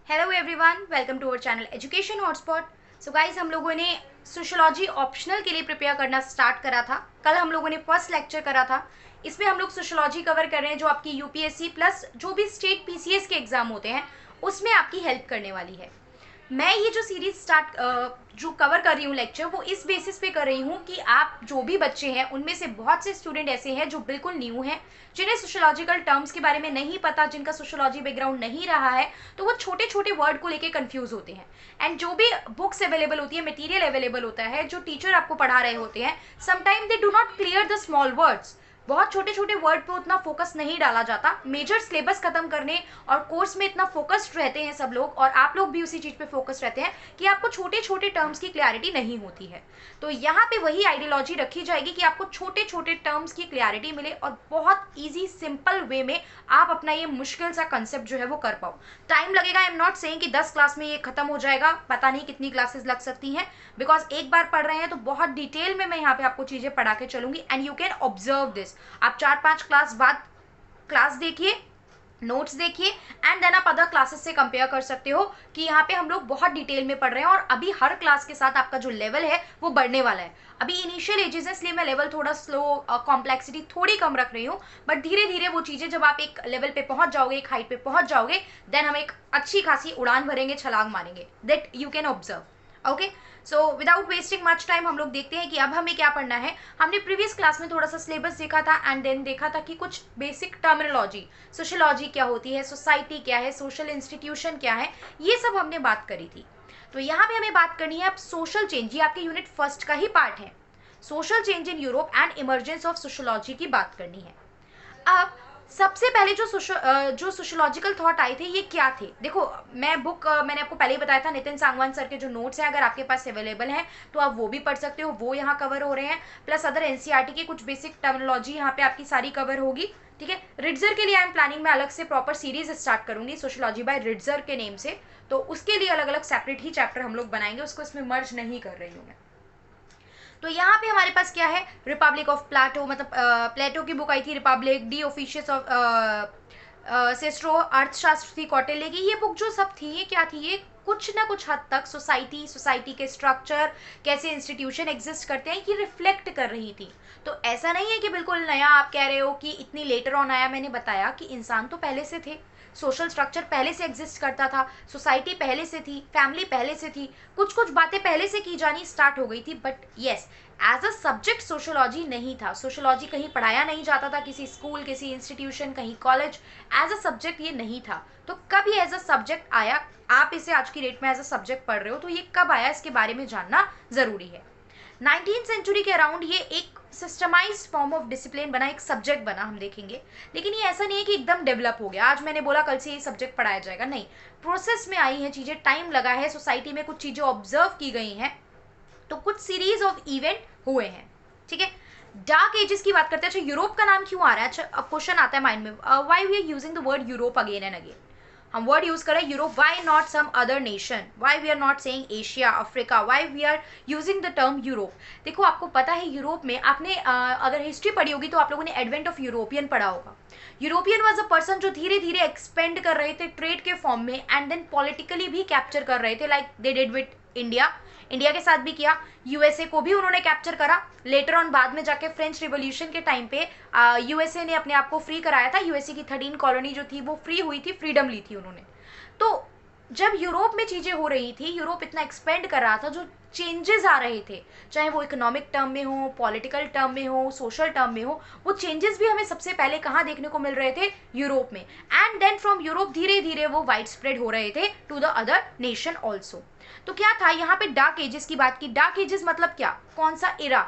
Hello everyone, welcome to our channel education hotspot. So guys, हम लोगों ने sociology optional के लिए प्रिपेयर करना स्टार्ट करा था। कल हम लोगों ने फर्स्ट लेक्चर करा था। इसमें हम लोग सोशोलॉजी कवर कर रहे हैं जो आपकी यूपीएससी प्लस जो भी स्टेट पीसीएस के एग्जाम होते हैं उसमें आपकी हेल्प करने वाली है। मैं ये जो सीरीज जो कवर कर रही हूँ लेक्चर, वो इस बेसिस पे कर रही हूँ कि आप जो भी बच्चे हैं उनमें से बहुत से स्टूडेंट ऐसे हैं जो बिल्कुल न्यू हैं, जिन्हें सोशोलॉजिकल टर्म्स के बारे में नहीं पता, जिनका सोशोलॉजी बैकग्राउंड नहीं रहा है, तो वो छोटे छोटे वर्ड को लेके कंफ्यूज होते हैं। एंड जो भी बुक्स अवेलेबल होती है, मटेरियल अवेलेबल होता है, जो टीचर आपको पढ़ा रहे होते हैं, sometime they do not clear the small words. बहुत छोटे छोटे वर्ड पे उतना फोकस नहीं डाला जाता। मेजर सिलेबस खत्म करने और कोर्स में इतना फोकस्ड रहते हैं सब लोग, और आप लोग भी उसी चीज पे फोकस रहते हैं कि आपको छोटे छोटे टर्म्स की क्लैरिटी नहीं होती है। तो यहाँ पे वही आइडियोलॉजी रखी जाएगी कि आपको छोटे छोटे टर्म्स की क्लैरिटी मिले और बहुत ईजी सिंपल वे में आप अपना ये मुश्किल सा कंसेप्ट जो है वो कर पाओ। टाइम लगेगा, आई एम नॉट सेइंग कि 10 क्लास में ये खत्म हो जाएगा, पता नहीं कितनी क्लासेस लग सकती हैं, बिकॉज एक बार पढ़ रहे हैं तो बहुत डिटेल में मैं यहाँ पे आपको चीजें पढ़ा के चलूंगी and you can observe this. आप 4-5 क्लास बाद क्लास देखिए, नोट्स देखिए, एंड देन आप अदर क्लासेस से कंपेयर कर सकते हो कि यहाँ पे हम लोग बहुत डिटेल में पढ़ रहे हैं और अभी हर क्लास के साथ आपका जो लेवल है वो बढ़ने वाला है। अभी इनिशियल एजेस है इसलिए मैं लेवल थोड़ा स्लो, कॉम्प्लेक्सिटी थोड़ी कम रख रही हूँ, बट धीरे धीरे वो चीजें जब आप एक लेवल पे पहुंच जाओगे, एक हाइट पे पहुंच जाओगे, देन हम एक अच्छी खासी उड़ान भरेंगे, छलांग मारेंगे। That you can observe. Okay, so without wasting much time हम लोग देखते हैं कि अब हमें क्या पढ़ना है। हमने प्रीवियस क्लास में थोड़ा सा सिलेबस देखा था एंड देन देखा था कि कुछ बेसिक टर्मिनोलॉजी, सोशोलॉजी क्या होती है, सोसाइटी क्या है, सोशल इंस्टीट्यूशन क्या है, ये सब हमने बात करी थी। तो यहाँ पे हमें बात करनी है अब सोशल चेंज। ये आपके यूनिट फर्स्ट का ही पार्ट है। Social change in Europe and emergence of sociology की बात करनी है। अब सबसे पहले जो सोशोलॉजिकल थॉट आए थे ये क्या थे, देखो मैं बुक मैंने आपको पहले ही बताया था, नितिन सांगवान सर के जो नोट्स हैं अगर आपके पास अवेलेबल हैं तो आप वो भी पढ़ सकते हो, वो यहाँ कवर हो रहे हैं, प्लस अदर एनसीईआरटी के कुछ बेसिक टर्मिनोलॉजी यहाँ पे आपकी सारी कवर होगी। ठीक है, रिट्जर के लिए आई एम प्लानिंग में अलग से प्रॉपर सीरीज स्टार्ट करूंगी, सोशोलॉजी बाय रिट्जर के नेम से, तो उसके लिए अलग अलग सेपरेट ही चैप्टर हम लोग बनाएंगे, उसको इसमें मर्ज नहीं कर रही हूँ मैं। तो यहाँ पे हमारे पास क्या है, रिपब्लिक ऑफ प्लेटो, मतलब प्लेटो की बुक आई थी रिपब्लिक, डी ऑफिशियस ऑफ सेस्ट्रो, अर्थशास्त्र थी कौटिल्य की। ये बुक जो सब थी ये क्या थी, ये कुछ ना कुछ हद तक सोसाइटी के स्ट्रक्चर, कैसे इंस्टीट्यूशन एग्जिस्ट करते हैं, ये रिफ्लेक्ट कर रही थी। तो ऐसा नहीं है कि बिल्कुल नया आप कह रहे हो कि इतनी लेटर ऑन आया। मैंने बताया कि इंसान तो पहले से थे, सोशल स्ट्रक्चर पहले से एग्जिस्ट करता था, सोसाइटी पहले से थी, फैमिली पहले से थी, कुछ कुछ बातें पहले से की जानी स्टार्ट हो गई थी, but yes, as a subject sociology नहीं था। सोशोलॉजी कहीं पढ़ाया नहीं जाता था, किसी स्कूल, किसी इंस्टीट्यूशन, कहीं कॉलेज, एज अ सब्जेक्ट ये नहीं था। तो कब ये एज अ सब्जेक्ट आया, आप इसे आज की डेट में एज अ सब्जेक्ट पढ़ रहे हो तो ये कब आया, इसके बारे में जानना जरूरी है। 19th सेंचुरी के अराउंड ये एक सिस्टमाइज्ड फॉर्म ऑफ डिसिप्लिन बना, एक सब्जेक्ट बना, हम देखेंगे। लेकिन ये ऐसा नहीं है कि एकदम डेवलप हो गया, आज मैंने बोला कल से ये सब्जेक्ट पढ़ाया जाएगा, नहीं, प्रोसेस में आई हैं चीजें, टाइम लगा है, सोसाइटी में कुछ चीजें ऑब्जर्व की गई हैं, तो कुछ सीरीज ऑफ इवेंट हुए हैं। ठीक है, डार्क एजेस की बात करते हैं। अच्छा, यूरोप का नाम क्यों आ रहा है, अच्छा अब क्वेश्चन आता है माइंड में, why we are using the word Europe again and again. हम वर्ड यूज करें Europe, why not some other nation, why we are not saying Asia, Africa, why we are using the term Europe. देखो आपको पता है Europe में, आपने अगर history पढ़ी होगी तो आप लोगों ने एडवेंट ऑफ यूरोपियन पढ़ा होगा। यूरोपियन वाज अ पर्सन जो धीरे धीरे एक्सपेंड कर रहे थे ट्रेड के फॉर्म में, एंड देन पॉलिटिकली भी कैप्चर कर रहे थे, like they did with India. India के साथ भी किया, यूएसए को भी उन्होंने कैप्चर करा। लेटर ऑन बाद में जाके फ्रेंच रिवॉल्यूशन के टाइम पे यूएसए ने अपने आप को फ्री कराया था, यूएसए की 13 कॉलोनी जो थी वो फ्री हुई थी, फ्रीडम ली थी उन्होंने। तो जब यूरोप में चीजें हो रही थी, यूरोप इतना एक्सपेंड कर रहा था, जो चेंजेस आ रहे थे, चाहे वो इकोनॉमिक टर्म में हो, पॉलिटिकल टर्म में हो, सोशल टर्म में हो, वो चेंजेस भी हमें सबसे पहले कहाँ देखने को मिल रहे थे, यूरोप में। एंड देन फ्रॉम यूरोप धीरे धीरे वो वाइड स्प्रेड हो रहे थे to the other nation also. तो क्या था यहाँ पे, डार्क एजेस की बात की। डार्क एजेस मतलब क्या, कौन सा इरा।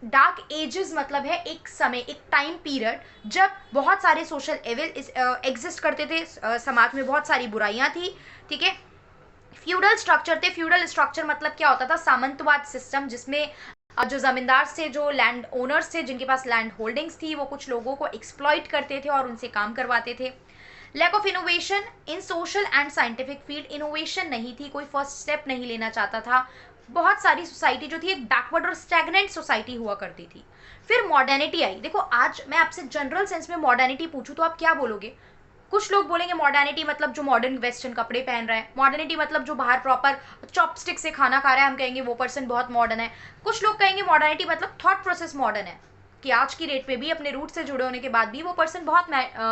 डार्क एजेस मतलब है एक समय, एक टाइम पीरियड जब बहुत सारे सोशल एविल एग्जिस्ट करते थे, समाज में बहुत सारी बुराइयां थी। ठीक है, फ्यूडल स्ट्रक्चर थे। फ्यूडल स्ट्रक्चर मतलब क्या होता था, सामंतवाद सिस्टम, जिसमें जो जमींदार से, जो लैंड ओनर्स थे, जिनके पास लैंड होल्डिंग्स थी, वो कुछ लोगों को एक्सप्लॉइट करते थे और उनसे काम करवाते थे। Lack of innovation in social and scientific field, innovation नहीं थी, कोई फर्स्ट स्टेप नहीं लेना चाहता था। बहुत सारी सोसाइटी जो थी एक बैकवर्ड और स्टैग्नेंट सोसाइटी हुआ करती थी। फिर मॉडर्निटी आई। देखो आज मैं आपसे जनरल सेंस में मॉडर्निटी पूछूं तो आप क्या बोलोगे, कुछ लोग बोलेंगे मॉडर्निटी मतलब जो मॉडर्न वेस्टर्न कपड़े पहन रहा है, मॉडर्निटी मतलब जो बाहर प्रॉपर चॉपस्टिक से खाना खा रहा है, हम कहेंगे वो पर्सन बहुत मॉडर्न है। कुछ लोग कहेंगे मॉडर्निटी मतलब थॉट प्रोसेस मॉडर्न है, कि आज की डेट में भी अपने रूट से जुड़े होने के बाद भी वो पर्सन बहुत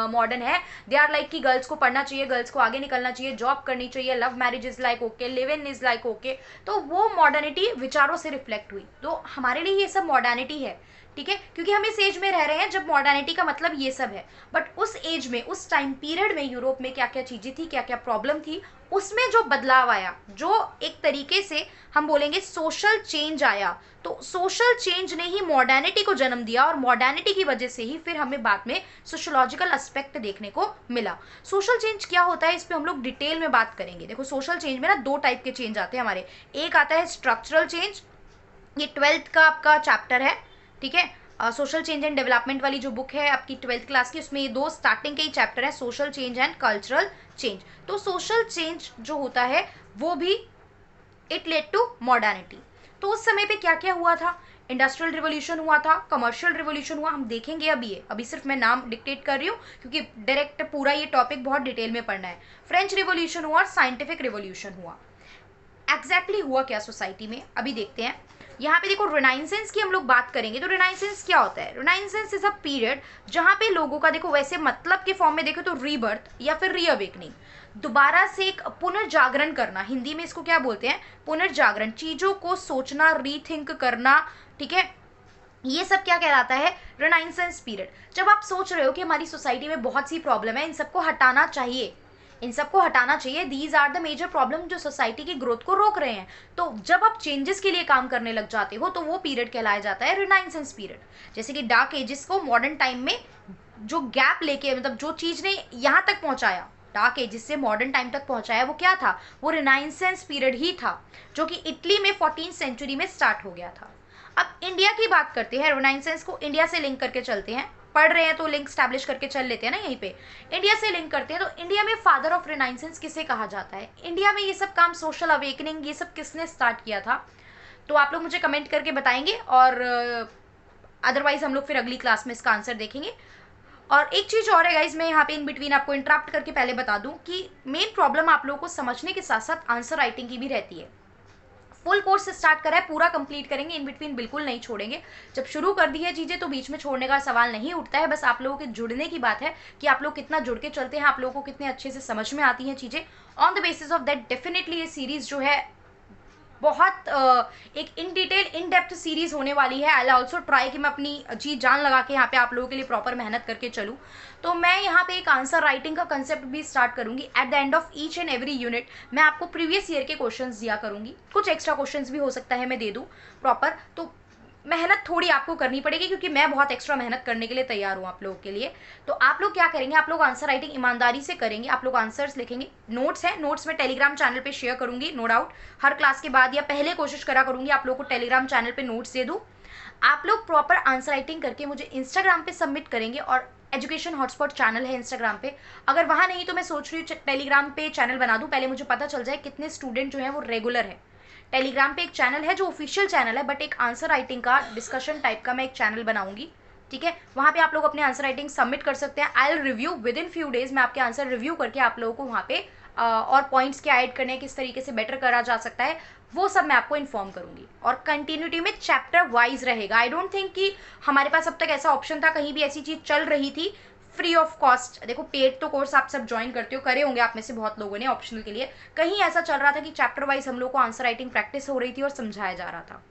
मॉडर्न है। दे आर लाइक कि गर्ल्स को पढ़ना चाहिए, गर्ल्स को आगे निकलना चाहिए, जॉब करनी चाहिए, love marriage is like okay, live in is like okay. तो वो मॉडर्निटी विचारों से रिफ्लेक्ट हुई, तो हमारे लिए ये सब मॉडर्निटी है, ठीक है, क्योंकि हम इस एज में रह रहे हैं जब मॉडर्निटी का मतलब ये सब है। बट उस एज में, उस टाइम पीरियड में यूरोप में क्या क्या चीज़ें थी, क्या क्या प्रॉब्लम थी, उसमें जो बदलाव आया, जो एक तरीके से हम बोलेंगे सोशल चेंज आया, तो सोशल चेंज ने ही मॉडर्निटी को जन्म दिया, और मॉडर्निटी की वजह से ही फिर हमें बाद में सोशोलॉजिकल एस्पेक्ट देखने को मिला। सोशल चेंज क्या होता है, इस पर हम लोग डिटेल में बात करेंगे। देखो सोशल चेंज में ना दो टाइप के चेंज आते हैं हमारे। एक आता है स्ट्रक्चरल चेंज, ये 12th का आपका चैप्टर है, ठीक है, सोशल चेंज एंड डेवलपमेंट वाली जो बुक है आपकी 12th क्लास की, उसमें ये दो स्टार्टिंग के ही चैप्टर है, social change and cultural change. तो सोशल चेंज जो होता है वो भी इट लेड टू मॉडर्निटी। तो उस समय पे क्या क्या हुआ था, इंडस्ट्रियल रिवोल्यूशन हुआ था, कमर्शियल रिवोल्यूशन हुआ, हम देखेंगे अभी ये, अभी सिर्फ मैं नाम डिक्टेट कर रही हूँ क्योंकि डायरेक्ट पूरा ये टॉपिक बहुत डिटेल में पढ़ना है। फ्रेंच रिवोल्यूशन हुआ और साइंटिफिक रिवोल्यूशन हुआ। एग्जैक्टली हुआ क्या सोसाइटी में, अभी देखते हैं। यहाँ पे देखो रिनाइसेंस की हम लोग बात करेंगे, तो रिनाइसेंस क्या होता है? रिनाइसेंस इज अ पीरियड जहाँ पे लोगों का, देखो वैसे मतलब के फॉर्म में देखो तो रीबर्थ या फिर रीअवेकनिंग, दोबारा से एक पुनर्जागरण करना, हिंदी में इसको क्या बोलते हैं, पुनर्जागरण, चीजों को सोचना, रीथिंक करना, ठीक है, ये सब क्या कहलाता है, रिनाइसेंस पीरियड। जब आप सोच रहे हो कि हमारी सोसाइटी में बहुत सी प्रॉब्लम है, इन सबको हटाना चाहिए, इन सबको हटाना चाहिए, these are the major problem जो सोसाइटी की ग्रोथ को रोक रहे हैं, तो जब आप चेंजेस के लिए काम करने लग जाते हो तो वो पीरियड कहलाया जाता है रिनाइसेंस पीरियड। जैसे कि डार्क एजेस को मॉडर्न टाइम में जो गैप लेके, मतलब जो चीज ने यहाँ तक पहुंचाया, डार्क एजेस से मॉडर्न टाइम तक पहुंचाया, वो क्या था, वो रिनाइसेंस पीरियड ही था, जो कि इटली में 14th सेंचुरी में स्टार्ट हो गया था। अब इंडिया की बात करते हैं, रिनाइसेंस को इंडिया से लिंक करके चलते हैं, पढ़ रहे हैं तो लिंक स्टैब्लिश करके चल लेते हैं ना, यहीं पे इंडिया से लिंक करते हैं। तो इंडिया में फादर ऑफ रिनाइसेंस किसे कहा जाता है, इंडिया में ये सब काम, सोशल अवेकनिंग, ये सब किसने स्टार्ट किया था? तो आप लोग मुझे कमेंट करके बताएंगे, और अदरवाइज हम लोग फिर अगली क्लास में इसका आंसर देखेंगे। और एक चीज़ और है गाइज, मैं यहाँ पे इन बिटवीन आपको इंटरप्ट करके पहले बता दूं कि मेन प्रॉब्लम आप लोगों को समझने के साथ साथ आंसर राइटिंग की भी रहती है। फुल कोर्स स्टार्ट करा है, पूरा कंप्लीट करेंगे, इन बिटवीन बिल्कुल नहीं छोड़ेंगे। जब शुरू कर दी है चीज़ें तो बीच में छोड़ने का सवाल नहीं उठता है, बस आप लोगों के जुड़ने की बात है कि आप लोग कितना जुड़ के चलते हैं, आप लोगों को कितने अच्छे से समझ में आती हैं चीज़ें। On the basis of that definitely ये सीरीज़ जो है बहुत एक in detail in depth series होने वाली है। आई ऑल्सो ट्राई कि मैं अपनी जी जान लगा के यहाँ पे आप लोगों के लिए प्रॉपर मेहनत करके चलूँ। तो मैं यहाँ पे एक आंसर राइटिंग का कंसेप्ट भी स्टार्ट करूंगी। At the end of each and every unit मैं आपको प्रीवियस ईयर के क्वेश्चंस दिया करूंगी, कुछ एक्स्ट्रा क्वेश्चंस भी हो सकता है मैं दे दूँ प्रॉपर। तो मेहनत थोड़ी आपको करनी पड़ेगी क्योंकि मैं बहुत एक्स्ट्रा मेहनत करने के लिए तैयार हूँ आप लोगों के लिए। तो आप लोग क्या करेंगे, आप लोग आंसर राइटिंग ईमानदारी से करेंगे, आप लोग आंसर्स लिखेंगे। नोट्स हैं, नोट्स मैं टेलीग्राम चैनल पे शेयर करूंगी, नो डाउट हर क्लास के बाद या पहले कोशिश करा करूंगी आप लोग को टेलीग्राम चैनल पे नोट्स दे दूँ। आप लोग प्रॉपर आंसर राइटिंग करके मुझे इंस्टाग्राम पे सबमिट करेंगे, और एजुकेशन हॉटस्पॉट चैनल है इंस्टाग्राम पे, अगर वहाँ नहीं तो मैं सोच रही हूँ टेलीग्राम पे चैनल बना दूँ, पहले मुझे पता चल जाए कितने स्टूडेंट जो हैं वो रेगुलर है। टेलीग्राम पे एक चैनल है जो ऑफिशियल चैनल है, बट एक आंसर राइटिंग का डिस्कशन टाइप का मैं एक चैनल बनाऊंगी, ठीक है, वहाँ पे आप लोग अपने आंसर राइटिंग सबमिट कर सकते हैं। I will review with in few days, मैं आपके आंसर रिव्यू करके आप लोगों को वहाँ पे और पॉइंट्स क्या ऐड करने हैं, किस तरीके से बेटर करा जा सकता है, वो सब मैं आपको इन्फॉर्म करूंगी। और कंटिन्यूटी में चैप्टर वाइज रहेगा। आई डोंट थिंक कि हमारे पास अब तक ऐसा ऑप्शन था, कहीं भी ऐसी चीज़ चल रही थी फ्री ऑफ कॉस्ट। देखो पेड तो कोर्स आप सब ज्वाइन करते हो, करे होंगे आप में से बहुत लोगों ने ऑप्शनल के लिए, कहीं ऐसा चल रहा था कि चैप्टर वाइज हम लोग को आंसर राइटिंग प्रैक्टिस हो रही थी और समझाया जा रहा था।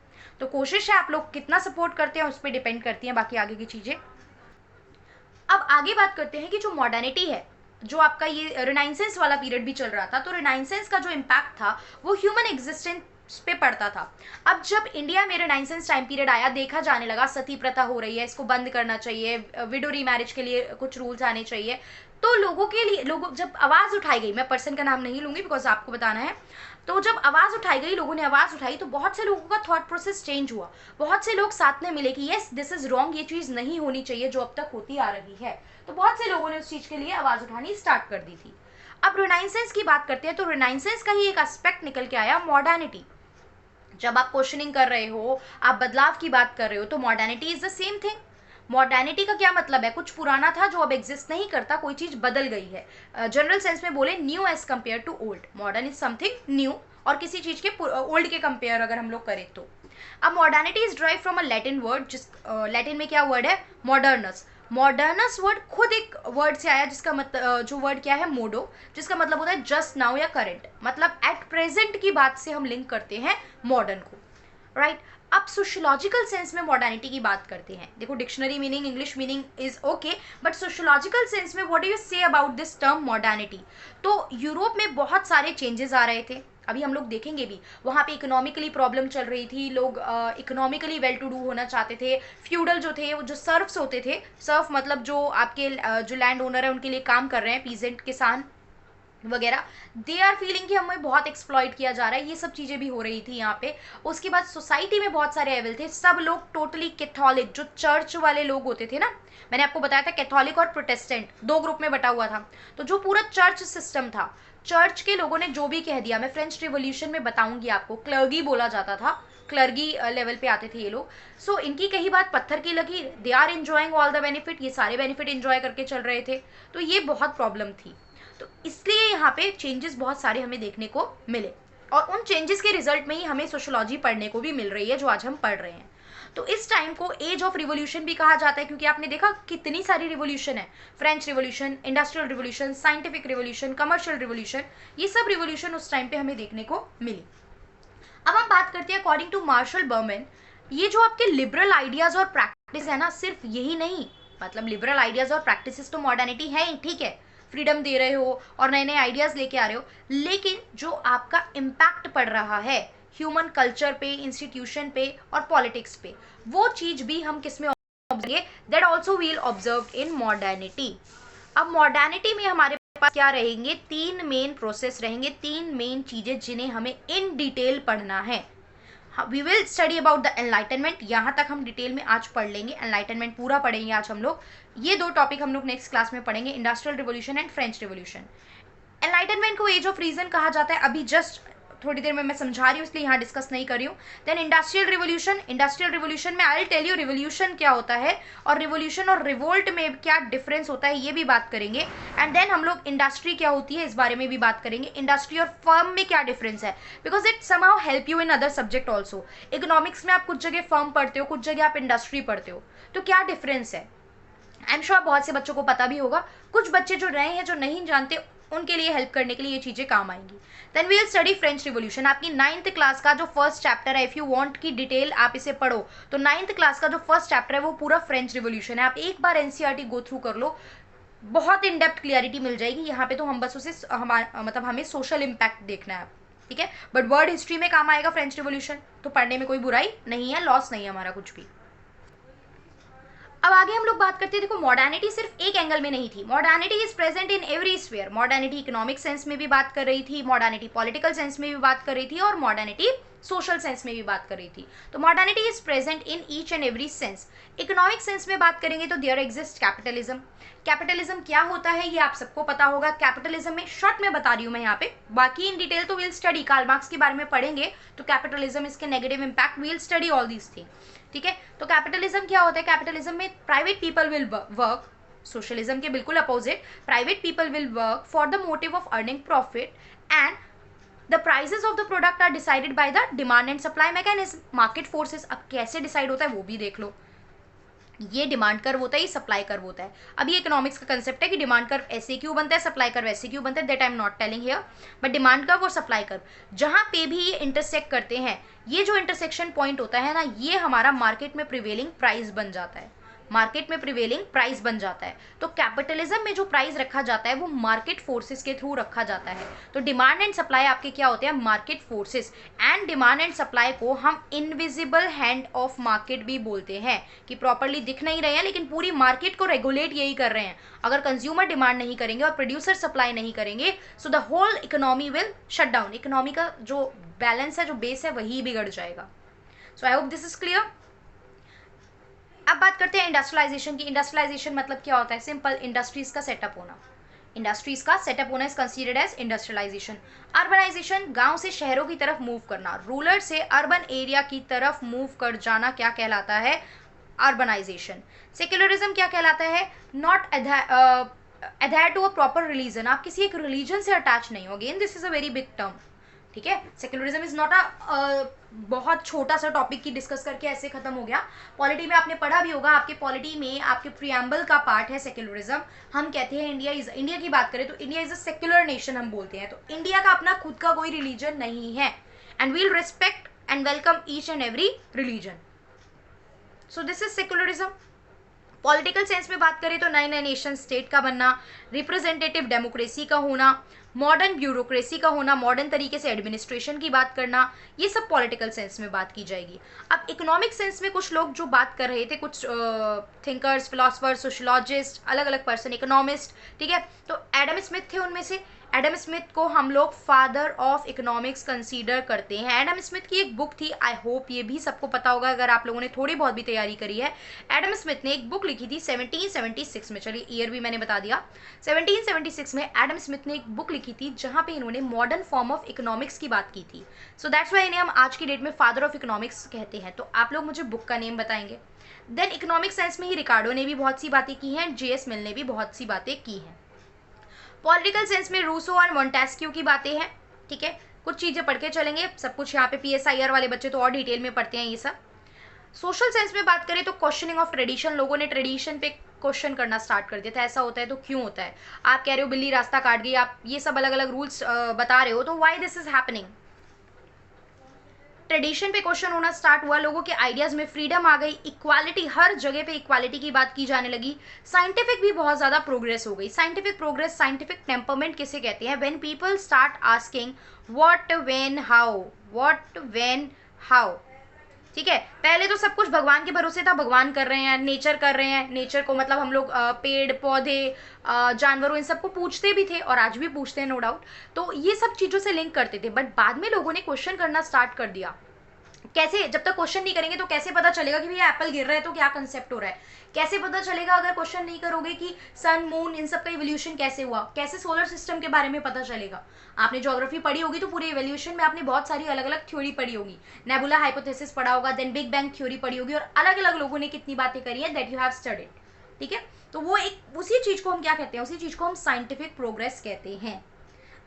तो कोशिश है, आप लोग कितना सपोर्ट करते हैं उस पर डिपेंड करती हैं बाकी आगे की चीज़ें। अब आगे बात करते हैं कि जो मॉडर्निटी है, जो आपका ये रिनाइसेंस वाला पीरियड भी चल रहा था, तो रिनाइसेंस का जो इम्पैक्ट था वो ह्यूमन एग्जिस्टेंस पे पड़ता था। अब जब इंडिया में रिनाइसेंस टाइम पीरियड आया, देखा जाने लगा सती प्रथा हो रही है, इसको बंद करना चाहिए, विडो रीमैरिज के लिए कुछ रूल्स आने चाहिए, तो लोगों के लिए, लोगों जब आवाज़ उठाई गई, मैं पर्सन का नाम नहीं लूंगी बिकॉज आपको बताना है, तो जब आवाज़ उठाई गई, लोगों ने आवाज़ उठाई, तो बहुत से लोगों का थॉट प्रोसेस चेंज हुआ। बहुत से लोग साथ में मिले कि येस दिस इज रॉन्ग, ये चीज़ नहीं होनी चाहिए जो अब तक होती आ रही है। तो बहुत से लोगों ने उस चीज़ के लिए आवाज़ उठानी स्टार्ट कर दी थी। अब रिनाइसेंस की बात करते हैं, तो रिनाइसेंस का ही एक एस्पेक्ट निकल के आया, मॉडर्निटी। जब आप क्वेश्चनिंग कर रहे हो, आप बदलाव की बात कर रहे हो, तो modernity is the same thing. Modernity का क्या मतलब है? कुछ पुराना था जो अब एग्जिस्ट नहीं करता, कोई चीज बदल गई है। जनरल सेंस में बोले new age compare to old, modern is something new, और किसी चीज के ओल्ड के कंपेयर अगर हम लोग करें तो। अब modernity is drive from a Latin word, जिस लैटिन में क्या वर्ड है? मॉडर्नस। मॉडर्नस वर्ड खुद एक वर्ड से आया जिसका मतलब जो वर्ड क्या है? मोडो, जिसका मतलब होता है जस्ट नाउ या करंट, मतलब एट प्रेजेंट की बात से हम लिंक करते हैं मॉडर्न को, राइट। अब सोशियोलॉजिकल सेंस में मॉडर्निटी की बात करते हैं। देखो dictionary meaning, English meaning is okay, but sociological sense में what do you say about this term modernity? तो यूरोप में बहुत सारे चेंजेस आ रहे थे, अभी हम लोग देखेंगे भी। वहाँ पे इकोनॉमिकली प्रॉब्लम चल रही थी, लोग इकोनॉमिकली वेल टू डू होना चाहते थे। फ्यूडल जो थे, वो जो सर्फ्स होते थे, सर्फ मतलब जो आपके जो लैंड ओनर है उनके लिए काम कर रहे हैं, पीजेंट किसान वगैरह, दे आर फीलिंग कि हमें बहुत एक्सप्लॉइट किया जा रहा है, ये सब चीज़ें भी हो रही थी यहाँ पे। उसके बाद सोसाइटी में बहुत सारे एवल थे, सब लोग टोटली कैथोलिक, जो चर्च वाले लोग होते थे ना, मैंने आपको बताया था कैथोलिक और प्रोटेस्टेंट दो ग्रुप में बटा हुआ था। तो जो पूरा चर्च सिस्टम था, चर्च के लोगों ने जो भी कह दिया, मैं फ्रेंच रिवोल्यूशन में बताऊंगी आपको, क्लर्गी बोला जाता था, क्लर्गी लेवल पे आते थे ये लोग। सो इनकी कही बात पत्थर की लगी, they are enjoying all the benefit, ये सारे बेनिफिट एंजॉय करके चल रहे थे। तो ये बहुत प्रॉब्लम थी, तो इसलिए यहाँ पे चेंजेस बहुत सारे हमें देखने को मिले, और उन चेंजेस के रिजल्ट में ही हमें सोशियोलॉजी पढ़ने को भी मिल रही है जो आज हम पढ़ रहे हैं। तो इस टाइम को एज ऑफ रिवोल्यूशन भी कहा जाता है, क्योंकि आपने देखा कितनी सारी रिवोल्यूशन है, French revolution, industrial revolution, scientific revolution, commercial revolution, ये सब रिवोल्यूशन उस टाइम पे हमें देखने को मिली। अब हम बात करते हैं अकॉर्डिंग टू मार्शल बर्मन, ये जो आपके लिबरल आइडियाज और प्रैक्टिस है ना, सिर्फ यही नहीं, मतलब लिबरल आइडियाज और प्रैक्टिसेस तो मॉडर्निटी है ही, ठीक है, फ्रीडम दे रहे हो और नए नए आइडियाज लेके आ रहे हो, लेकिन जो आपका इम्पैक्ट पड़ रहा है ह्यूमन कल्चर पे, इंस्टीट्यूशन पे और पॉलिटिक्स पे, वो चीज भी हम किस में observe, that also we'll observe in modernity. अब मॉडर्निटी में हमारे पास क्या रहेंगे? तीन मेन प्रोसेस रहेंगे, तीन मेन चीजें जिन्हें हमें इन डिटेल पढ़ना है। We will study about the enlightenment, यहाँ तक हम डिटेल में आज पढ़ लेंगे, एनलाइटनमेंट पूरा पढ़ेंगे आज हम लोग। ये दो टॉपिक हम लोग नेक्स्ट क्लास में पढ़ेंगे, industrial revolution and French revolution. Enlightenment को एज ऑफ रीजन कहा जाता है, अभी जस्ट थोड़ी देर में मैं समझा रही हूँ इसलिए यहाँ डिस्कस नहीं कर रही हूँ। Then industrial revolution, industrial revolution में I will tell you revolution क्या होता है और रिवोल्यूशन और रिवोल्ट में क्या डिफरेंस होता है, ये भी बात करेंगे। एंड देन हम लोग इंडस्ट्री क्या होती है इस बारे में भी बात करेंगे, इंडस्ट्री और फर्म में क्या डिफरेंस है, because it somehow help you in other subject also. Economics में आप कुछ जगह फर्म पढ़ते हो, कुछ जगह आप इंडस्ट्री पढ़ते हो, तो क्या डिफरेंस है आई एम श्योर बहुत से बच्चों को पता भी होगा, कुछ बच्चे जो रहे हैं जो नहीं जानते उनके लिए हेल्प करने के लिए ये चीजें काम आएंगी। Then we will study French revolution, आपकी 9th क्लास का जो फर्स्ट चैप्टर है, इफ यू वांट की डिटेल आप इसे पढ़ो तो 9th क्लास का जो फर्स्ट चैप्टर है वो पूरा फ्रेंच रिवोल्यूशन है, आप एक बार एनसीईआरटी गो थ्रू कर लो, बहुत इन डेप्थ क्लियरिटी मिल जाएगी। यहाँ पे तो हम बस उसे मतलब हमें सोशल इम्पैक्ट देखना है, ठीक है, बट वर्ल्ड हिस्ट्री में काम आएगा फ्रेंच रिवोल्यूशन, तो पढ़ने में कोई बुराई नहीं है, लॉस नहीं है हमारा कुछ भी। अब आगे हम लोग बात करते हैं, देखो मॉडर्निटी सिर्फ एक एंगल में नहीं थी, modernity is present in every sphere. Modernity economic sense में भी बात कर रही थी, मॉडर्निटी पॉलिटिकल सेंस में भी बात कर रही थी, और मॉडर्निटी सोशल सेंस में भी बात कर रही थी। तो modernity is present in each and every sense. Economic sense में बात करेंगे तो देयर एग्जिस्ट कैपिटलिज्म। कैपिटलिज्म क्या होता है ये आप सबको पता होगा, कैपिटलिज्म में शॉर्ट में बता रही हूँ मैं यहाँ पे, बाकी इन डिटेल तो विल स्टडी, कार्ल मार्क्स के बारे में पढ़ेंगे तो कैपिटलिज्म, इसके negative impact, will study all these thing, ठीक है। तो कैपिटलिज्म क्या होता है? कैपिटलिज्म में private people will work, socialism के बिल्कुल opposite, private people will work for the motive of earning profit and the prices of the product are decided by the demand and supply mechanism. Market forces अब कैसे decide होता है वो भी देख लो, ये डिमांड कर्व होता है, ये सप्लाई कर्व होता है। अब ये इकोनॉमिक्स का कंसेप्ट है कि डिमांड कर्व ऐसे क्यों बनता है, सप्लाई कर्व ऐसे क्यों बनता है, that I am not telling here, but demand curve और सप्लाई कर्व जहां पे भी ये इंटरसेक्ट करते हैं, ये जो इंटरसेक्शन पॉइंट होता है ना, ये हमारा मार्केट में प्रिवेलिंग प्राइस बन जाता है, मार्केट में प्रिवेलिंग प्राइस बन जाता है। तो कैपिटलिज्म में जो प्राइस रखा जाता है वो मार्केट फोर्सेस के थ्रू रखा जाता है। तो डिमांड एंड सप्लाई आपके क्या होते हैं? Market forces. And demand and supply को हम इनविजिबल हैंड ऑफ मार्केट भी बोलते हैं, कि प्रॉपरली दिख नहीं रहे हैं लेकिन पूरी मार्केट को रेगुलेट यही कर रहे हैं। अगर कंज्यूमर डिमांड नहीं करेंगे और प्रोड्यूसर सप्लाई नहीं करेंगे, so the whole economy will shut down, economy का जो बैलेंस है, जो बेस है, वही बिगड़ जाएगा। So I hope this is clear. अब बात करते हैं इंडस्ट्रियलाइजेशन की। इंडस्ट्रियलाइजेशन मतलब क्या होता है? सिंपल, इंडस्ट्रीज का सेटअप होना, इंडस्ट्रीज का सेटअप होना is considered as industrialization. Urbanization, गांव से शहरों की तरफ मूव करना, रूरल से अर्बन एरिया की तरफ मूव कर जाना क्या कहलाता है? अर्बनाइजेशन। सेक्युलरिज्म क्या कहलाता है? Not adhere to a proper religion, आप किसी एक रिलीजन से अटैच नहीं हो। Again this is a very big term, ठीक है। सेक्युलरिज्म इज नॉट अ बहुत छोटा सा टॉपिक की डिस्कस करके ऐसे खत्म हो गया। पॉलिटी में आपने पढ़ा भी होगा, आपके पॉलिटी में आपके प्रियम्बल का पार्ट है सेक्युलरिज्म। हम कहते हैं इंडिया की बात करें तो India is a secular nation हम बोलते हैं। तो इंडिया का अपना खुद का कोई रिलीजन नहीं है, and we'll respect and welcome each and every religion. So this is secularism. Political sense में बात करें तो नए नए नेशन स्टेट का बनना, रिप्रेजेंटेटिव डेमोक्रेसी का होना, मॉडर्न ब्यूरोक्रेसी का होना, मॉडर्न तरीके से एडमिनिस्ट्रेशन की बात करना, ये सब पॉलिटिकल सेंस में बात की जाएगी। अब इकोनॉमिक सेंस में कुछ लोग जो बात कर रहे थे, कुछ थिंकर्स, फिलोसफर्स, सोशोलॉजिस्ट, अलग अलग पर्सन, इकोनॉमिस्ट, ठीक है। तो एडम स्मिथ थे उनमें से। एडम स्मिथ को हम लोग फादर ऑफ इकोनॉमिक्स कंसीडर करते हैं। एडम स्मिथ की एक बुक थी, आई होप ये भी सबको पता होगा अगर आप लोगों ने थोड़ी बहुत भी तैयारी करी है। एडम स्मिथ ने एक बुक लिखी थी 1776 में, चलिए ईयर भी मैंने बता दिया। 1776 में एडम स्मिथ ने एक बुक लिखी थी जहाँ पे इन्होंने मॉडर्न फॉर्म ऑफ इकोनॉमिक्स की बात की थी। सो दैट्स वाई इन्हें हम आज की डेट में फादर ऑफ इकोनॉमिक्स कहते हैं। तो आप लोग मुझे बुक का नेम बताएंगे। देन इकोनॉमिक साइंस में ही रिकार्डो ने भी बहुत सी बातें की हैं, JS मिल ने भी बहुत सी बातें की हैं। पॉलिटिकल सेंस में रूसो और मोंटेस्क्यू की बातें हैं, ठीक है। कुछ चीज़ें पढ़ के चलेंगे, सब कुछ यहाँ पे PSIR वाले बच्चे तो और डिटेल में पढ़ते हैं ये सब। सोशल सेंस में बात करें तो क्वेश्चनिंग ऑफ ट्रेडिशन, लोगों ने ट्रेडिशन पे क्वेश्चन करना स्टार्ट कर दिया था, ऐसा होता है तो क्यों होता है? आप कह रहे हो बिल्ली रास्ता काट गई, आप ये सब अलग अलग रूल्स बता रहे हो, तो why this is happening? Tradition पे क्वेश्चन होना स्टार्ट हुआ, लोगों के आइडियाज में फ्रीडम आ गई, इक्वालिटी, हर जगह पे इक्वालिटी की बात की जाने लगी। साइंटिफिक भी बहुत ज़्यादा प्रोग्रेस हो गई। साइंटिफिक प्रोग्रेस, साइंटिफिक टेम्परमेंट किसे कहते हैं? When people start asking what, when, how, what, when, how, ठीक है। पहले तो सब कुछ भगवान के भरोसे था, भगवान कर रहे हैं, नेचर कर रहे हैं। नेचर को मतलब हम लोग पेड़ पौधे, जानवरों, इन सबको पूछते भी थे और आज भी पूछते हैं, नो डाउट। तो ये सब चीज़ों से लिंक करते थे, बट बाद में लोगों ने क्वेश्चन करना स्टार्ट कर दिया। कैसे? जब तक क्वेश्चन नहीं करेंगे तो कैसे पता चलेगा कि भैया एप्पल गिर रहा है तो क्या कंसेप्ट हो रहा है? कैसे पता चलेगा अगर क्वेश्चन नहीं करोगे कि सन, मून, इन सब का इवोल्यूशन कैसे हुआ? कैसे सोलर सिस्टम के बारे में पता चलेगा? आपने ज्योग्राफी पढ़ी होगी तो पूरे इवोल्यूशन में आपने बहुत सारी अलग अलग थ्योरी पढ़ी होगी, नेबुला हाइपोथेसिस पढ़ा होगा, देन बिग बैंग थ्योरी पढ़ी होगी, और अलग अलग लोगों ने कितनी बातें करी है, दैट यू हैव स्टडीड, ठीक है। तो वो एक उसी चीज को हम क्या कहते हैं? उसी चीज को हम साइंटिफिक प्रोग्रेस कहते हैं।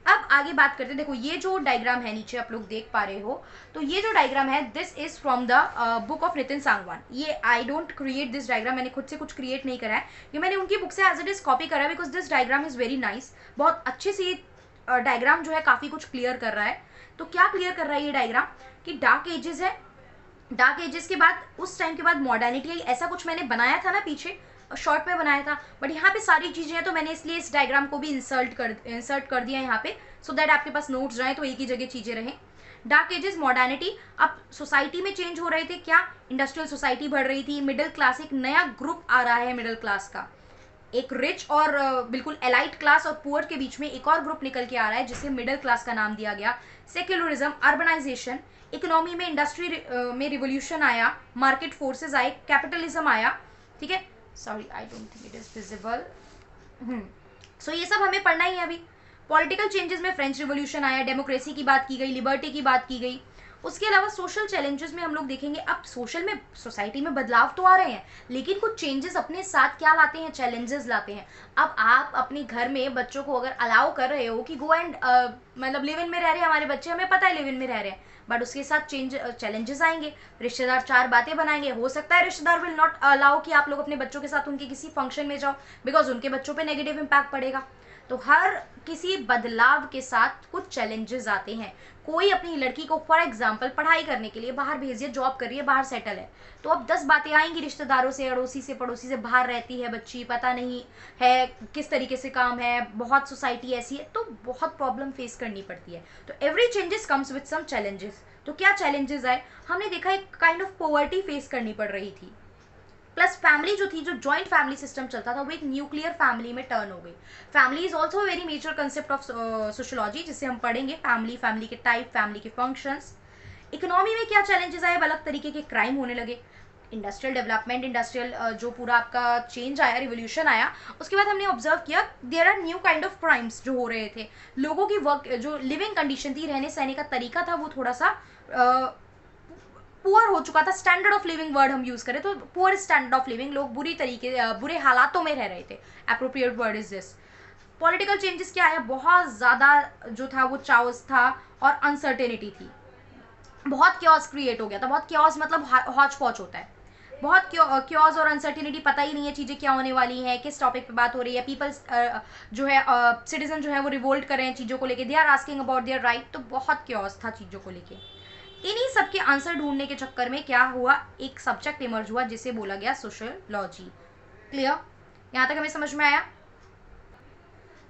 अब आगे बात करते हैं। देखो ये जो डायग्राम है नीचे आप लोग देख पा रहे हो, तो ये जो डायग्राम है this is from the book of Nitin Sangwan. ये I don't create this diagram, मैंने खुद से कुछ क्रिएट नहीं करा है, ये मैंने उनकी बुक से एज इट इज कॉपी करा है, because this diagram is very nice. बहुत अच्छे से ये डायग्राम जो है काफ़ी कुछ क्लियर कर रहा है। तो क्या क्लियर कर रहा है ये डायग्राम? कि डार्क एजेस है, डार्क एजेस के बाद उस टाइम के बाद मॉडर्निटी आई, ऐसा कुछ मैंने बनाया था ना पीछे, शॉर्ट में बनाया था, बट यहाँ पे सारी चीज़ें हैं तो मैंने इसलिए इस डायग्राम को भी इंसर्ट कर दिया यहाँ पे, सो दैट आपके पास नोट्स जाए तो एक ही जगह चीज़ें रहें। डार्क एजेस, मॉडर्निटी, अब सोसाइटी में चेंज हो रहे थे क्या? इंडस्ट्रियल सोसाइटी बढ़ रही थी, मिडिल क्लास, एक नया ग्रुप आ रहा है मिडिल क्लास का, एक रिच और बिल्कुल एलाइट क्लास और पुअर के बीच में एक और ग्रुप निकल के आ रहा है जिसे मिडिल क्लास का नाम दिया गया। सेक्युलरिज्म, अर्बनाइजेशन, इकोनॉमी में इंडस्ट्री में रिवोल्यूशन आया, मार्केट फोर्सेज आए, कैपिटलिज्म आया, ठीक है। Sorry I don't think it is visible. So ये सब हमें पढ़ना ही है अभी। पॉलिटिकल चेंजेस में फ्रेंच रिवोल्यूशन आया, डेमोक्रेसी की बात की गई, लिबर्टी की बात की गई। उसके अलावा सोशल चैलेंजेस में हम लोग देखेंगे, अब सोशल में, सोसाइटी में बदलाव तो आ रहे हैं, लेकिन कुछ चेंजेस अपने साथ क्या लाते हैं? चैलेंजेस लाते हैं। अब आप अपने घर में बच्चों को अगर अलाउ कर रहे हो कि गो एंड मतलब लिव इन में रह रहे हैं हमारे बच्चे, हमें पता है लिव इन में रह रहे हैं, बट उसके साथ चैलेंजेस आएंगे। रिश्तेदार चार बातें बनाएंगे, हो सकता है रिश्तेदार विल नॉट अलाउ कि आप लोग अपने बच्चों के साथ उनके किसी फंक्शन में जाओ, बिकॉज उनके बच्चों पे नेगेटिव इम्पैक्ट पड़ेगा। तो हर किसी बदलाव के साथ कुछ चैलेंजेस आते हैं। कोई अपनी लड़की को फॉर एग्जांपल पढ़ाई करने के लिए बाहर भेजिए, जॉब कर रही है, बाहर सेटल है, तो अब 10 बातें आएंगी रिश्तेदारों से, अड़ोसी से, पड़ोसी से, बाहर रहती है बच्ची, पता नहीं है किस तरीके से काम है, बहुत सोसाइटी ऐसी है, तो बहुत प्रॉब्लम फेस करनी पड़ती है। तो every changes comes with some challenges. तो क्या चैलेंजेस आए? हमने देखा एक काइंड ऑफ पॉवर्टी फेस करनी पड़ रही थी, प्लस फैमिली जो थी, जो जॉइंट फैमिली सिस्टम चलता था, वो एक न्यूक्लियर फैमिली में टर्न हो गई। Family is also very major concept of sociology, जिसे हम पढ़ेंगे, फैमिली, फैमिली के टाइप, फैमिली के फंक्शंस। इकोनॉमी में क्या चैलेंजेस आए? अलग तरीके के क्राइम होने लगे। इंडस्ट्रियल डेवलपमेंट, इंडस्ट्रियल जो पूरा आपका चेंज आया, रिवोल्यूशन आया, उसके बाद हमने ऑब्जर्व किया there are new kind of crimes जो हो रहे थे। लोगों की वर्क, जो लिविंग कंडीशन थी, रहने सहने का तरीका था, वो थोड़ा सा पुअर हो चुका था, स्टैंडर्ड ऑफ लिविंग वर्ड हम यूज़ करें तो पुअर स्टैंडर्ड ऑफ लिविंग, लोग बुरे हालातों में रह रहे थे, appropriate word is this. Political changes क्या आया, बहुत ज़्यादा जो था वो चाउस था और अनसर्टेनिटी थी, बहुत क्योस क्रिएट हो गया था, बहुत क्योस मतलब हौच पौच होता है, बहुत क्योस और अनसर्टिनिटी, पता ही नहीं है चीज़ें क्या होने वाली हैं, किस टॉपिक पे बात हो रही है, पीपल्स जो है सिटीजन जो है वो रिवोल्ट कर रहे हैं चीज़ों को लेके, they are asking about their right, तो बहुत क्योस था चीज़ों को लेके। इन्हीं सब के आंसर ढूंढने के चक्कर में क्या हुआ, एक सब्जेक्ट इमर्ज हुआ जिसे बोला गया सोशियोलॉजी। क्लियर, यहाँ तक हमें समझ में आया।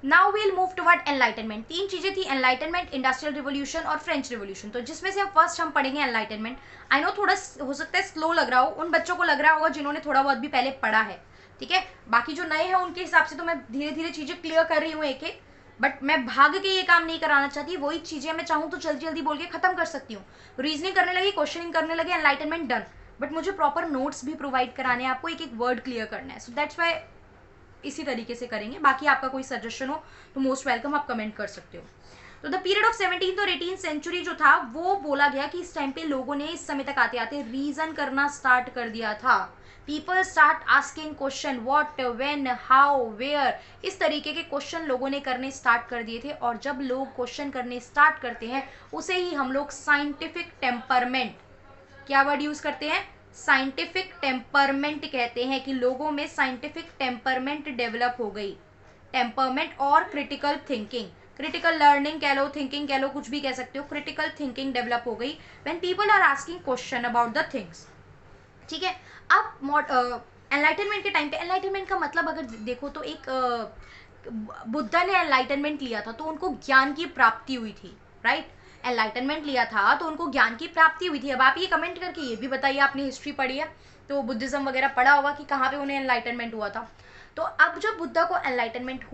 Now we'll move toward enlightenment. तीन चीजें थी, एनलाइटनमेंट, इंडस्ट्रियल रिवोल्यूशन और फ्रेंच रिवोल्यूशन। तो जिसमें से फर्स्ट हम पढ़ेंगे एनलाइटनमेंट। आई नो थोड़ा हो सकता है स्लो लग रहा हो, उन बच्चों को लग रहा होगा जिन्होंने थोड़ा बहुत भी पहले पढ़ा है, ठीक है। बाकी जो नए हैं उनके हिसाब से तो मैं धीरे धीरे चीजें क्लियर कर रही हूँ एक एक, बट मैं भाग के ये काम नहीं कराना चाहती, वही चीजें मैं चाहूँ तो जल्दी जल्दी बोल के खत्म कर सकती हूँ। रीजनिंग करने लगी, क्वेश्चनिंग करने लगे, एनलाइटनमेंट डन, बट मुझे प्रॉपर नोट्स भी प्रोवाइड कराने हैं आपको, एक एक वर्ड क्लियर करना है। सो दैट्स वाई इसी तरीके से करेंगे। बाकी आपका कोई सजेशन हो तो मोस्ट वेलकम, आप कमेंट कर सकते हो। तो द पीरियड ऑफ 17th और 18th सेंचुरी जो था वो बोला गया कि इस टाइम पे लोगों ने इस समय तक आते आते रीजन करना स्टार्ट कर दिया था। People start asking question, what, when, how, where, इस तरीके के क्वेश्चन लोगों ने करने स्टार्ट कर दिए थे। और जब लोग क्वेश्चन करने स्टार्ट करते हैं उसे ही हम लोग साइंटिफिक टेम्परमेंट, क्या वर्ड यूज करते हैं, साइंटिफिक टेम्परमेंट कहते हैं, कि लोगों में साइंटिफिक टेम्परमेंट डेवलप हो गई। टेम्परमेंट और क्रिटिकल थिंकिंग, क्रिटिकल लर्निंग कह लो, थिंकिंग कह लो, कुछ भी कह सकते हो, क्रिटिकल थिंकिंग डेवलप हो गई when people are asking question about the things, ठीक है। अब एनलाइटनमेंट के टाइम पे, एनलाइटनमेंट का मतलब अगर देखो तो एक बुद्धा ने एनलाइटनमेंट लिया था तो उनको ज्ञान की प्राप्ति हुई थी, राइट। एनलाइटनमेंट लिया था तो उनको ज्ञान की प्राप्ति हुई थी। अब आप ये कमेंट करके ये भी बताइए, आपने हिस्ट्री पढ़ी है तो बुद्धिज्म वगैरह पढ़ा होगा कि कहाँ पे उन्हें एनलाइटनमेंट हुआ था। तो अब जब बुद्धा को एनलाइटनमेंट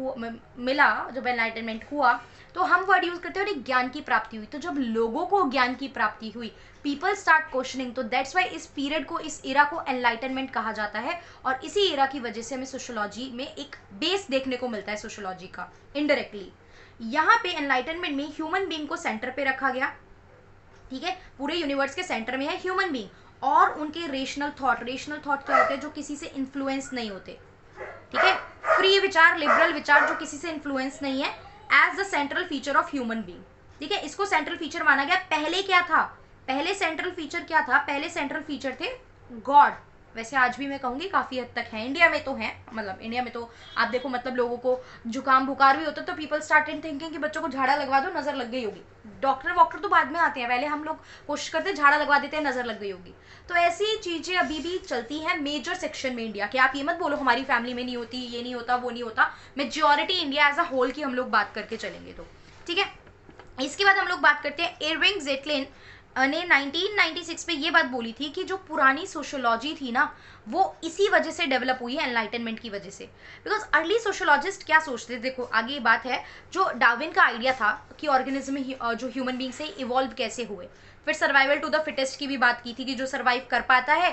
मिला, जब एनलाइटनमेंट हुआ तो हम वर्ड यूज करते हैं ज्ञान की प्राप्ति हुई। तो जब लोगों को ज्ञान की प्राप्ति हुई, पीपल स्टार्ट क्वेश्चनिंग, तो दैट्स वाई इस पीरियड को, इस इरा को एनलाइटनमेंट कहा जाता है। और इसी इरा की वजह से हमें सोशियोलॉजी में एक बेस देखने को मिलता है सोशियोलॉजी का इनडायरेक्टली। यहाँ पे एनलाइटनमेंट में ह्यूमन बीइंग को सेंटर पे रखा गया, ठीक है। पूरे यूनिवर्स के सेंटर में है ह्यूमन बीइंग और उनके रेशनल थॉट। रेशनल थॉट क्या होते हैं, जो किसी से इन्फ्लुएंस नहीं होते, ठीक है। फ्री विचार, लिबरल विचार जो किसी से इन्फ्लुएंस नहीं है, as the central feature of human being, ठीक है। इसको सेंट्रल फीचर माना गया। पहले क्या था, पहले सेंट्रल फीचर क्या था, पहले सेंट्रल फीचर थे गॉड। वैसे आज भी मैं कहूँगी काफ़ी हद तक है, इंडिया में तो है, मतलब इंडिया में तो आप देखो, मतलब लोगों को जुकाम बुखार भी होता है तो पीपल स्टार्टेड थिंकिंग कि बच्चों को झाड़ा लगवा दो, नज़र लग गई होगी। डॉक्टर वॉक्टर तो बाद में आते हैं, पहले हम लोग कोशिश करते हैं झाड़ा लगवा देते हैं, नज़र लग गई होगी। तो ऐसी चीज़ें अभी भी चलती हैं मेजर सेक्शन में इंडिया के। आप ये मत बोलो हमारी फैमिली में नहीं होती, ये नहीं होता, वो नहीं होता। Majority India as a whole की हम लोग बात करके चलेंगे तो, ठीक है। इसके बाद हम लोग बात करते हैं एरविंग ज़ेटलिन ने 1996 में ये बात बोली थी कि जो पुरानी सोशियोलॉजी थी ना, वो इसी वजह से डेवलप हुई है, एनलाइटनमेंट की वजह से। बिकॉज अर्ली सोशियोलॉजिस्ट क्या सोचते थे, देखो आगे ये बात है, जो डार्विन का आइडिया था कि ऑर्गेनिज्म जो ह्यूमन बींग से इवॉल्व कैसे हुए। फिर सर्वाइवल टू द फिटेस्ट की भी बात की थी कि जो सर्वाइव कर पाता है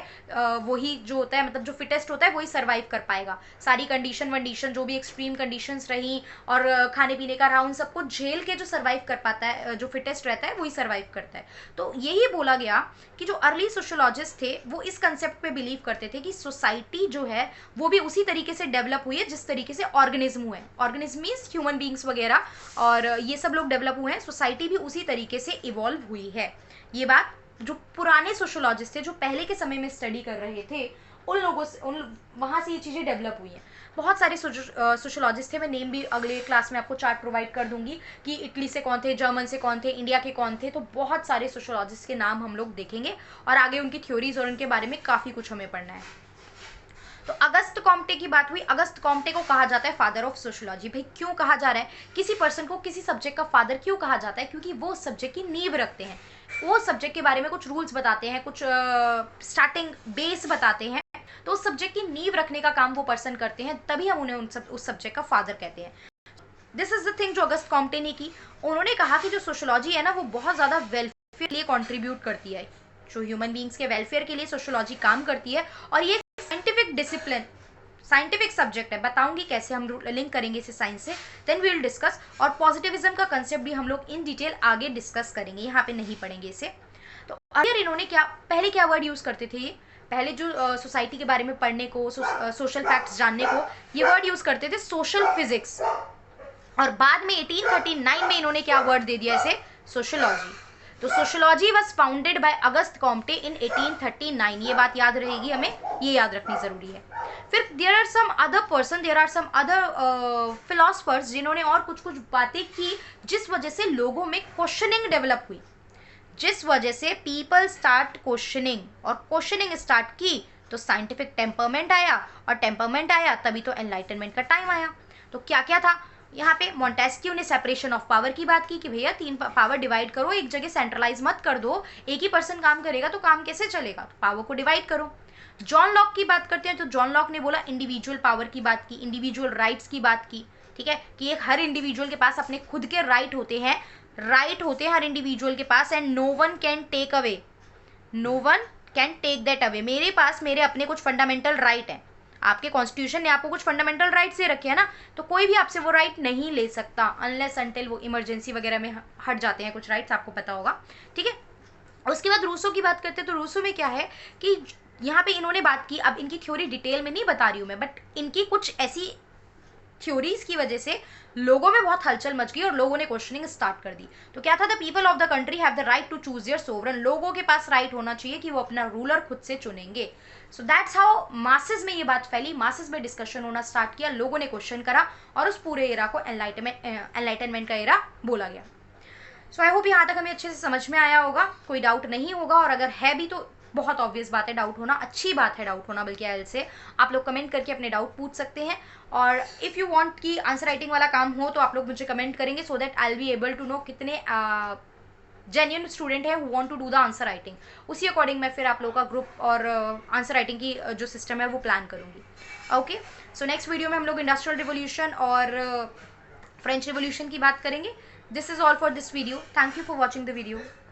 वही जो होता है, मतलब जो फिटेस्ट होता है वही सर्वाइव कर पाएगा। सारी कंडीशन वंडीशन जो भी एक्सट्रीम कंडीशंस रही और खाने पीने का रहा, उन सबको झेल के जो सर्वाइव कर पाता है, जो फिटेस्ट रहता है वही सर्वाइव करता है। तो यही बोला गया कि जो अर्ली सोशियोलॉजिस्ट थे वो इस कंसेप्ट पे बिलीव करते थे कि सोसाइटी जो है वो भी उसी तरीके से डेवलप हुई है जिस तरीके से ऑर्गेनिज्म हुए हैं। ऑर्गेनिज्म मीन्स ह्यूमन बींग्स वगैरह, और ये सब लोग डेवलप हुए हैं, सोसाइटी भी उसी तरीके से इवॉल्व हुई है। ये बात जो पुराने सोशियोलॉजिस्ट थे, जो पहले के समय में स्टडी कर रहे थे, उन लोगों से, वहाँ से ये चीज़ें डेवलप हुई हैं। बहुत सारे सोशियोलॉजिस्ट थे, मैं नेम भी अगले क्लास में आपको चार्ट प्रोवाइड कर दूंगी कि इटली से कौन थे, जर्मन से कौन थे, इंडिया के कौन थे। तो बहुत सारे सोशियोलॉजिस्ट के नाम हम लोग देखेंगे और आगे उनकी थ्योरीज और उनके बारे में काफ़ी कुछ हमें पढ़ना है। तो अगस्त कॉम्टे की बात हुई। अगस्त कॉम्टे को कहा जाता है फादर ऑफ सोशियोलॉजी। भाई क्यों कहा जा रहा है, किसी पर्सन को किसी सब्जेक्ट का फादर क्यों कहा जाता है, क्योंकि वो सब्जेक्ट की नींव रखते हैं, वो सब्जेक्ट के बारे में कुछ रूल्स बताते हैं, कुछ स्टार्टिंग बेस बताते हैं। तो उस सब्जेक्ट की नींव रखने का काम वो पर्सन करते हैं, तभी हम उन्हें उस सब्जेक्ट का फादर कहते हैं। दिस इज द थिंग जो अगस्त कॉम्टे ने की। उन्होंने कहा कि जो सोशियोलॉजी है ना, वो बहुत ज़्यादा वेलफेयर के लिए कॉन्ट्रीब्यूट करती है, जो ह्यूमन बींग्स के वेलफेयर के लिए सोशियोलॉजी काम करती है। और ये साइंटिफिक डिसिप्लिन, साइंटिफिक सब्जेक्ट है, बताऊंगी कैसे हम लिंक करेंगे इसे साइंस से, देन वी विल डिस्कस। और पॉजिटिविज्म का कंसेप्ट भी हम लोग इन डिटेल आगे डिस्कस करेंगे, यहाँ पे नहीं पढ़ेंगे इसे। तो अगर इन्होंने पहले क्या वर्ड यूज़ करते थे, ये पहले जो सोसाइटी के बारे में पढ़ने को, सोशल फैक्ट्स जानने को, ये वर्ड यूज़ करते थे सोशल फिजिक्स, और बाद में 1839 में इन्होंने क्या वर्ड दे दिया इसे, सोशोलॉजी। तो sociology was founded by August Comte in 1839, ये बात याद रहेगी हमें, ये याद रखनी ज़रूरी है। फिर there are some other philosophers जिन्होंने और कुछ कुछ बातें की, जिस वजह से लोगों में क्वेश्चनिंग डेवलप हुई, जिस वजह से पीपल स्टार्ट क्वेश्चनिंग, और क्वेश्चनिंग स्टार्ट की तो साइंटिफिक टेम्परमेंट आया, और टेम्परमेंट आया तभी तो एनलाइटनमेंट का टाइम आया। तो क्या क्या था यहाँ पे, मॉन्टेस्क्यू ने सेपरेशन ऑफ पावर की बात की कि भैया 3 पावर डिवाइड करो, एक जगह सेंट्रलाइज मत कर दो, एक ही पर्सन काम करेगा तो काम कैसे चलेगा, तो पावर को डिवाइड करो। जॉन लॉक की बात करते हैं तो जॉन लॉक ने बोला इंडिविजुअल पावर की बात की, इंडिविजुअल राइट्स की बात की, ठीक है, कि एक हर इंडिविजुअल के पास अपने खुद के राइट होते हैं, हर इंडिविजुअल के पास, and no one can take away, no one can take that away, मेरे पास मेरे अपने कुछ फंडामेंटल राइट हैं, आपके कॉन्स्टिट्यूशन ने आपको कुछ फंडामेंटल राइट्स दे रखे हैं ना, तो कोई भी आपसे वो राइट नहीं ले सकता अनलेस अनटिल वो इमरजेंसी वगैरह में हट जाते हैं कुछ राइट्स, आपको पता होगा, ठीक है। उसके बाद रूसो की बात करते हैं, तो रूसो में क्या है कि यहाँ पे इन्होंने बात की, अब इनकी थ्योरी डिटेल में नहीं बता रही हूँ मैं, बट इनकी कुछ ऐसी थ्योरीज की वजह से लोगों में बहुत हलचल मच गई और लोगों ने क्वेश्चनिंग स्टार्ट कर दी। तो क्या था, the people of the country have the right to choose their sovereign, लोगों के पास राइट होना चाहिए कि वो अपना रूलर खुद से चुनेंगे। सो दैट्स हाउ मासेस में ये बात फैली, मासेस में डिस्कशन होना स्टार्ट किया, लोगों ने क्वेश्चन करा, और उस पूरे एरा को एनलाइटनमेंट का एरा बोला गया। सो आई होप यहाँ तक हमें अच्छे से समझ में आया होगा, कोई डाउट नहीं होगा, और अगर है भी तो बहुत ऑब्वियस बात है, डाउट होना अच्छी बात है, डाउट होना बल्कि आयल से आप लोग कमेंट करके अपने डाउट पूछ सकते हैं। और इफ़ यू वांट कि आंसर राइटिंग वाला काम हो तो आप लोग मुझे कमेंट करेंगे, so that I will be able to know कितने जेन्युइन स्टूडेंट है who want to do the answer writing, उसी अकॉर्डिंग मैं फिर आप लोगों का ग्रुप और आंसर राइटिंग की जो सिस्टम है वो प्लान करूँगी। ओके, सो नेक्स्ट वीडियो में हम लोग इंडस्ट्रियल रिवोल्यूशन और फ्रेंच रिवोल्यूशन की बात करेंगे। This is all for this video, thank you for watching the video.